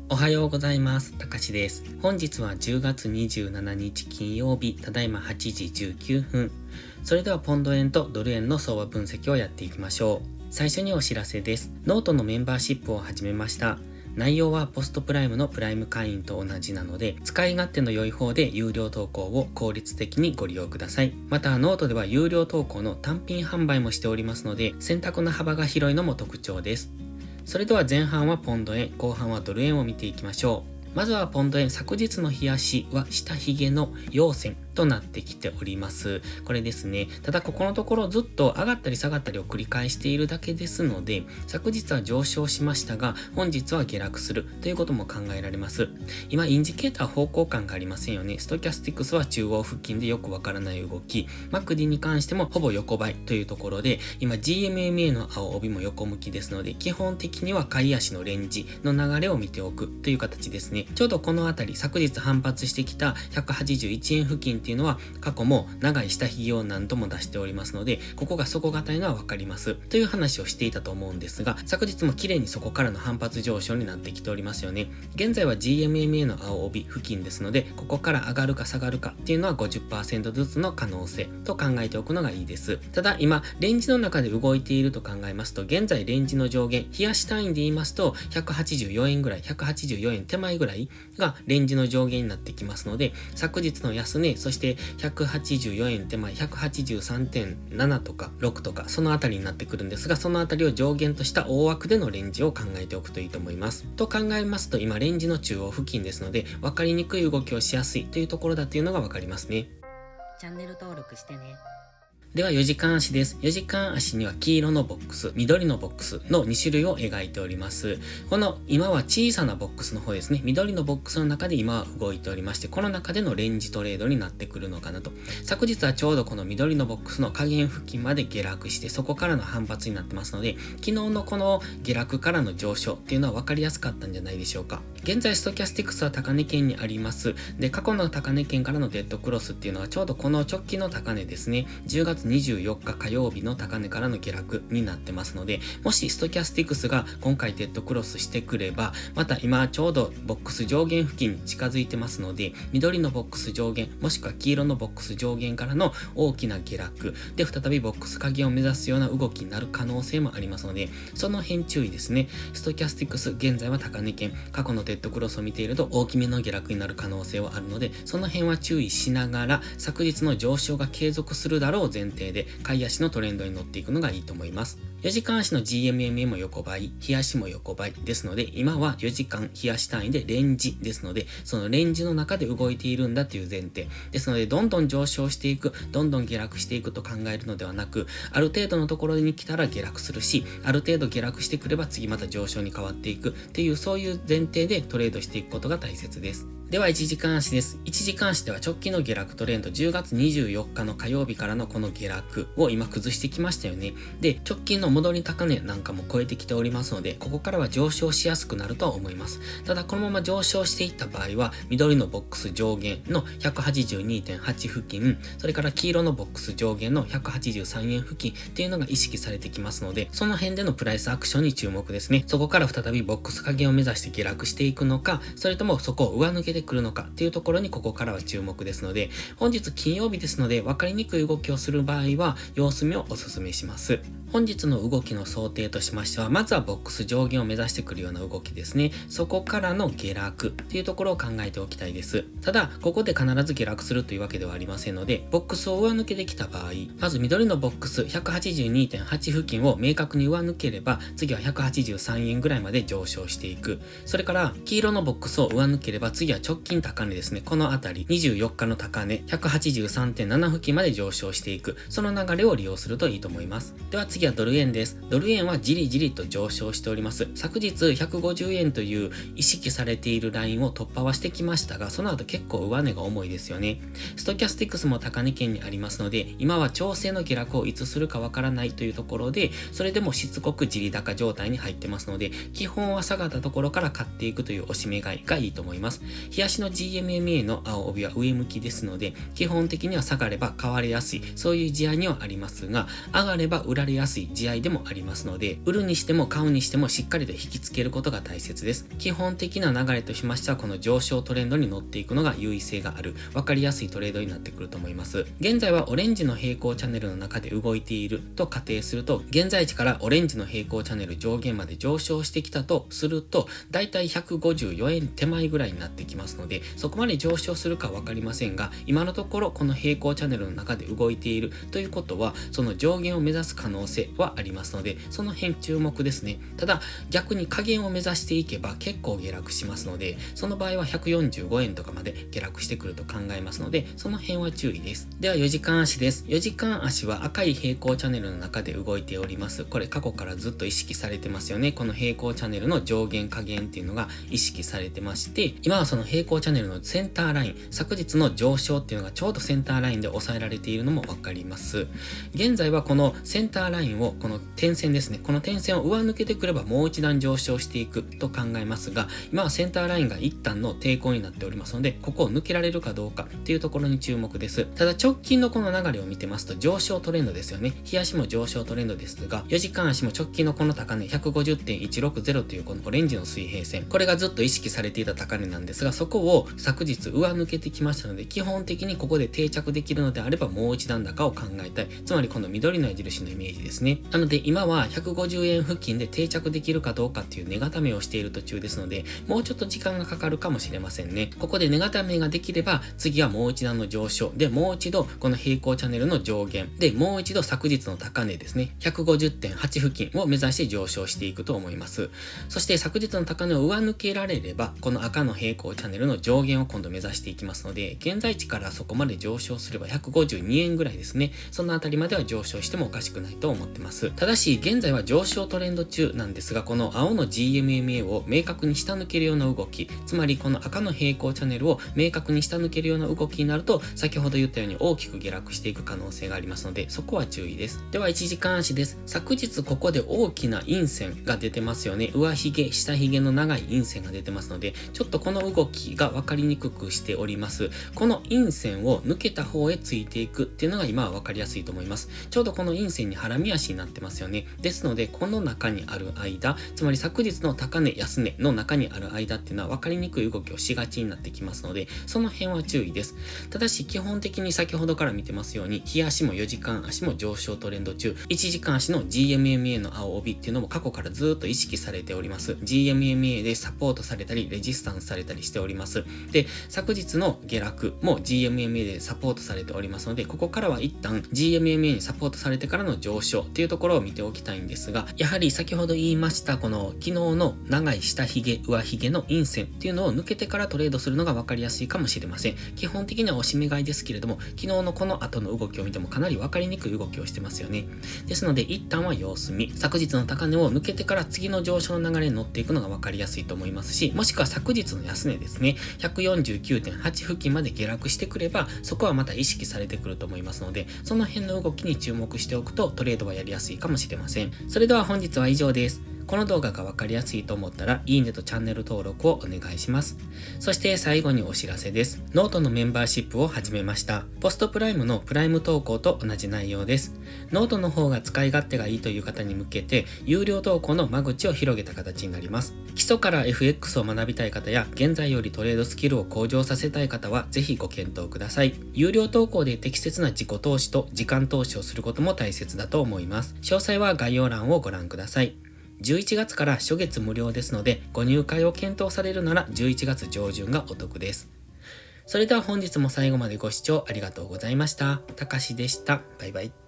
おはようございます。たかしです。本日は10月27日金曜日、ただいま8時19分。それではポンド円とドル円の相場分析をやっていきましょう。最初にお知らせです。ノートのメンバーシップを始めました。内容はポストプライムのプライム会員と同じなので、使い勝手の良い方で有料投稿を効率的にご利用ください。また、ノートでは有料投稿の単品販売もしておりますので、選択の幅が広いのも特徴です。それでは前半はポンド円、後半はドル円を見ていきましょう。まずはポンド円、昨日の日足は下髭の陽線となってきております。これですね。ただここのところずっと上がったり下がったりを繰り返しているだけですので、昨日は上昇しましたが、本日は下落するということも考えられます。今、インジケーター方向感がありませんよね。ストキャスティクスは中央付近でよくわからない動き、マクディに関してもほぼ横ばいというところで、今 GMMA の青帯も横向きですので、基本的には買い足のレンジの流れを見ておくという形ですね。ちょうどこのあたり、昨日反発してきた181円付近っていうのは、過去も長い下髭を何度も出しておりますので、ここが底堅いのはわかります。という話をしていたと思うんですが、昨日も綺麗にそこからの反発上昇になってきておりますよね。現在は GMMA の青帯付近ですので、ここから上がるか下がるかっていうのは 50% ずつの可能性と考えておくのがいいです。ただ今、レンジの中で動いていると考えますと、現在レンジの上限、日足単位で言いますと、184円ぐらい、184円手前ぐらいがレンジの上限になってきますので、昨日の安値、そして184円手前、183.7 とか6とか、そのあたりになってくるんですが、そのあたりを上限とした大枠でのレンジを考えておくといいと思います。と考えますと、今レンジの中央付近ですので、分かりにくい動きをしやすいというところだというのが分かりますね。チャンネル登録してね。では4時間足です。4時間足には黄色のボックス、緑のボックスの2種類を描いております。この今は小さなボックスの方ですね。緑のボックスの中で今は動いておりまして、この中でのレンジトレードになってくるのかなと。昨日はちょうどこの緑のボックスの下限付近まで下落して、そこからの反発になってますので、昨日のこの下落からの上昇っていうのは分かりやすかったんじゃないでしょうか。現在ストキャスティクスは高値圏にあります。で、過去の高値圏からのデッドクロスっていうのはちょうどこの直近の高値ですね。10月24日火曜日の高値からの下落になってますので、もしストキャスティクスが今回デッドクロスしてくれば、また今ちょうどボックス上限付近に近づいてますので、緑のボックス上限、もしくは黄色のボックス上限からの大きな下落で再びボックス下限を目指すような動きになる可能性もありますので、その辺注意ですね。ストキャスティクス現在は高値圏、過去のデッドクロスを見ていると大きめの下落になる可能性はあるので、その辺は注意しながら、昨日の上昇が継続するだろう前提で買い足のトレンドに乗っていくのがいいと思います。4時間足の GMMA も横ばい、日足も横ばいですので、今は4時間日足単位でレンジですので、そのレンジの中で動いているんだという前提ですので、どんどん上昇していく、どんどん下落していくと考えるのではなく、ある程度のところに来たら下落するし、ある程度下落してくれば次また上昇に変わっていくっていう、そういう前提でトレードしていくことが大切です。では1時間足です。1時間足では直近の下落トレンド、10月24日の火曜日からのこの下落を今崩してきましたよね。で、直近の戻り高値なんかも超えてきておりますので、ここからは上昇しやすくなるとは思います。ただこのまま上昇していった場合は、緑のボックス上限の 182.8 付近、それから黄色のボックス上限の183円付近っていうのが意識されてきますので、その辺でのプライスアクションに注目ですね。そこから再びボックス下限を目指して下落していくのか、それともそこを上抜けてくるのかっていうところにここからは注目ですので、本日金曜日ですので分かりにくい動きをする場合は様子見をお勧めします。本日の動きの想定としましては、まずはボックス上限を目指してくるような動きですね。そこからの下落っていうところを考えておきたいです。ただ、ここで必ず下落するというわけではありませんので、ボックスを上抜けてきた場合、まず緑のボックス 182.8 付近を明確に上抜ければ、次は183円ぐらいまで上昇していく。それから黄色のボックスを上抜ければ、次は直近高値ですね。このあたり、24日の高値 183.7 付近まで上昇していく。その流れを利用するといいと思います。では次はドル円です。ドル円はじりじりと上昇しております。昨日150円という意識されているラインを突破はしてきましたが、その後結構上値が重いですよね。ストキャスティクスも高値圏にありますので、今は調整の下落をいつするかわからないというところで、それでもしつこくじり高状態に入ってますので、基本は下がったところから買っていくというおしめ買いがいいと思います。日足の GMMA の青帯は上向きですので、基本的には下がれば買われやすい、そういう地合いにはありますが、上がれば売られやすい地合いでもありますので、売るにしても買うにしてもしっかりと引きつけることが大切です。基本的な流れとしましては、この上昇トレンドに乗っていくのが優位性がある、分かりやすいトレードになってくると思います。現在はオレンジの平行チャンネルの中で動いていると仮定すると、現在地からオレンジの平行チャンネル上限まで上昇してきたとすると、だいたい154円手前ぐらいになってきますので、そこまで上昇するか分かりませんが、今のところこの平行チャンネルの中で動いているということは、その上限を目指す可能性はありますので、その辺注目ですね。ただ逆に下限を目指していけば結構下落しますので、その場合は145円とかまで下落してくると考えますので、その辺は注意です。では4時間足です。4時間足は赤い平行チャンネルの中で動いております。これ過去からずっと意識されてますよね。この平行チャンネルの上限下限っていうのが意識されてまして、今はその平行チャンネルのセンターライン、昨日の上昇っていうのがちょうどセンターラインで抑えられているのもわかります。現在はこのセンターラインを、この点線ですね、この点線を上抜けてくればもう一段上昇していくと考えますが、今はセンターラインが一旦の抵抗になっておりますので、ここを抜けられるかどうかっていうところに注目です。ただ直近のこの流れを見てますと上昇トレンドですよね。日足も上昇トレンドですが、4時間足も直近のこの高値 150.160 というこのオレンジの水平線、これがずっと意識されていた高値なんですが、そこを昨日上抜けてきましたので、基本的にここで定着できるのであればもう一段高を考えたい。つまりこの緑の矢印のイメージですね。なので今は150円付近で定着できるかどうかっていう値固めをしている途中ですので、もうちょっと時間がかかるかもしれませんね。ここで値固めができれば、次はもう一段の上昇で、もう一度この平行チャンネルの上限で、もう一度昨日の高値ですね、150.8 付近を目指して上昇していくと思います。そして昨日の高値を上抜けられれば、この赤の平行チャンネルの上限を今度目指していきますので、現在地からそこまで上昇すれば152円ぐらいですね。そのあたりまでは上昇してもおかしくないと思ってます。ただし現在は上昇トレンド中なんですが、この青の GMMA を明確に下抜けるような動き、つまりこの赤の平行チャンネルを明確に下抜けるような動きになると、先ほど言ったように大きく下落していく可能性がありますので、そこは注意です。では1時間足です。昨日ここで大きな陰線が出てますよね。上髭、下髭の長い陰線が出てますので、ちょっとこの動きが分かりにくくしております。この陰線を抜けた方へついていくっていうのが今は分かりやすいと思います。ちょうどこの陰線にハラミ足になってますよね。ですのでこの中にある間、つまり昨日の高値安値の中にある間っていうのは分かりにくい動きをしがちになってきますので、その辺は注意です。ただし基本的に先ほどから見てますように、日足も4時間足も上昇トレンド中、1時間足の GMMA の青帯っていうのも過去からずっと意識されております。GMMA でサポートされたりレジスタンスされたりしております。で、昨日の下落も GMMA でサポートされておりますので、ここからは一旦 GMMA にサポートされてからの上昇っていうところを見ておきたいんですが、やはり先ほど言いましたこの昨日の長い下髭上髭の陰線っていうのを抜けてからトレードするのが分かりやすいかもしれません。基本的にはおしめ買いですけれども、昨日のこの後の動きを見てもかなり分かりにくい動きをしてますよね。ですので一旦は様子見、昨日の高値を抜けてから次の上昇の流れに乗っていくのが分かりやすいと思いますし、もしくは昨日の安値ですね、149.8 付近まで下落してくれば、そこはまた意識されてくると思いますので、その辺の動きに注目しておくとトレードはやりやすいかもしれません。それでは本日は以上です。この動画が分かりやすいと思ったら、いいねとチャンネル登録をお願いします。そして最後にお知らせです。ノートのメンバーシップを始めました。ポストプライムのプライム投稿と同じ内容です。ノートの方が使い勝手がいいという方に向けて、有料投稿の間口を広げた形になります。基礎から FX を学びたい方や、現在よりトレードスキルを向上させたい方は、ぜひご検討ください。有料投稿で適切な自己投資と時間投資をすることも大切だと思います。詳細は概要欄をご覧ください。11月から初月無料ですので、ご入会を検討されるなら11月上旬がお得です。それでは本日も最後までご視聴ありがとうございました。たかしでした。バイバイ。